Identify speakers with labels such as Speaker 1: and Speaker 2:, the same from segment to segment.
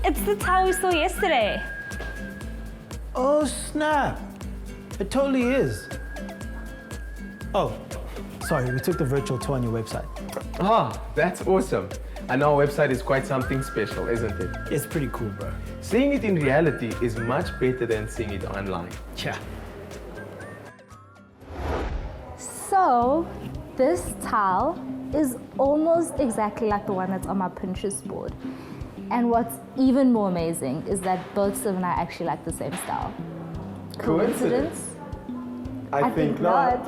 Speaker 1: It's the tile we saw yesterday.
Speaker 2: Oh, snap. It totally is. Oh, sorry, we took the virtual tour on your website.
Speaker 3: Ah, that's awesome. And our website is quite something special, isn't it?
Speaker 2: It's pretty cool, bro.
Speaker 3: Seeing it in reality is much better than seeing it online.
Speaker 2: Yeah.
Speaker 1: So, this tile is almost exactly like the one that's on my Pinterest board. And what's even more amazing is that both Siv and I actually like the same style. Coincidence?
Speaker 3: I think not.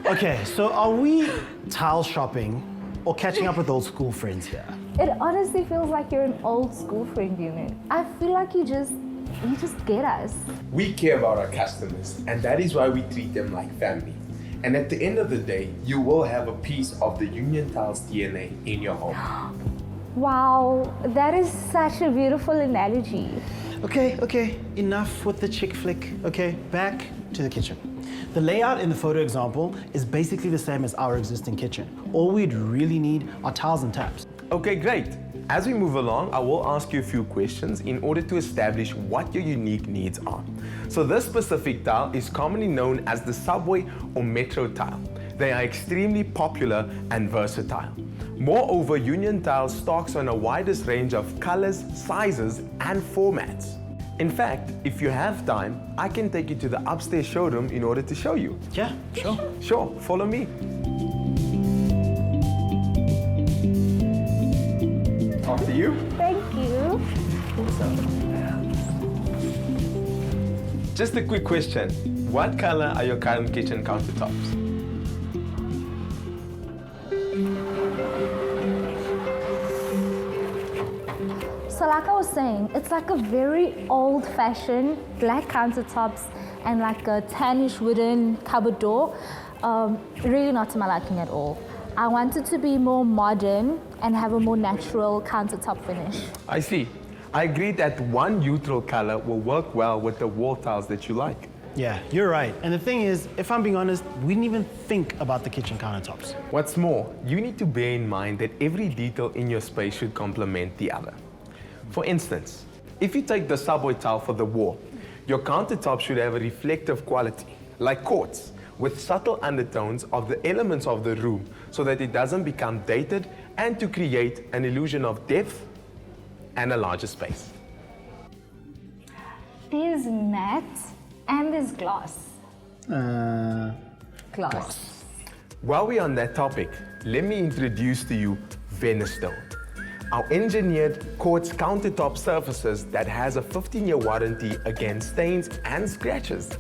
Speaker 2: Okay, so are we tile shopping or catching up with old school friends here?
Speaker 1: It honestly feels like you're an old school friend, you know. I feel like you just get us.
Speaker 3: We care about our customers, and that is why we treat them like family. And at the end of the day, you will have a piece of the Union Tiles DNA in your home.
Speaker 1: Wow, that is such a beautiful analogy.
Speaker 2: Okay, enough with the chick flick. Okay, back to the kitchen. The layout in the photo example is basically the same as our existing kitchen. All we'd really need are tiles and taps.
Speaker 3: Okay, great. As we move along, I will ask you a few questions in order to establish what your unique needs are. So this specific tile is commonly known as the subway or metro tile. They are extremely popular and versatile. Moreover, Union Tile stocks on a widest range of colors, sizes, and formats. In fact, if you have time, I can take you to the upstairs showroom in order to show you.
Speaker 2: Yeah, sure.
Speaker 3: Sure, follow me. After you.
Speaker 1: Thank you.
Speaker 3: Just a quick question. What color are your current kitchen countertops?
Speaker 1: So like I was saying, it's like a very old-fashioned black countertops and like a tannish wooden cupboard door. Really not to my liking at all. I wanted to be more modern and have a more natural countertop finish.
Speaker 3: I see. I agree that one neutral color will work well with the wall tiles that you like.
Speaker 2: Yeah, you're right. And the thing is, if I'm being honest, we didn't even think about the kitchen countertops.
Speaker 3: What's more, you need to bear in mind that every detail in your space should complement the other. For instance, if you take the subway tile for the wall, your countertop should have a reflective quality, like quartz, with subtle undertones of the elements of the room so that it doesn't become dated and to create an illusion of depth and a larger space.
Speaker 1: There's matte and there's glass. Glass.
Speaker 3: While we're on that topic, let me introduce to you Venustone, our engineered quartz countertop surfaces that has a 15-year warranty against stains and scratches.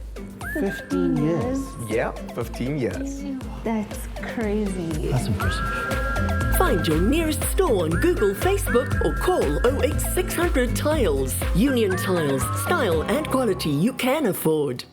Speaker 2: 15 years?
Speaker 3: Yeah, 15 years.
Speaker 1: That's crazy.
Speaker 2: That's impressive.
Speaker 4: Find your nearest store on Google, Facebook, or call 08600 Tiles. Union Tiles, style and quality you can afford.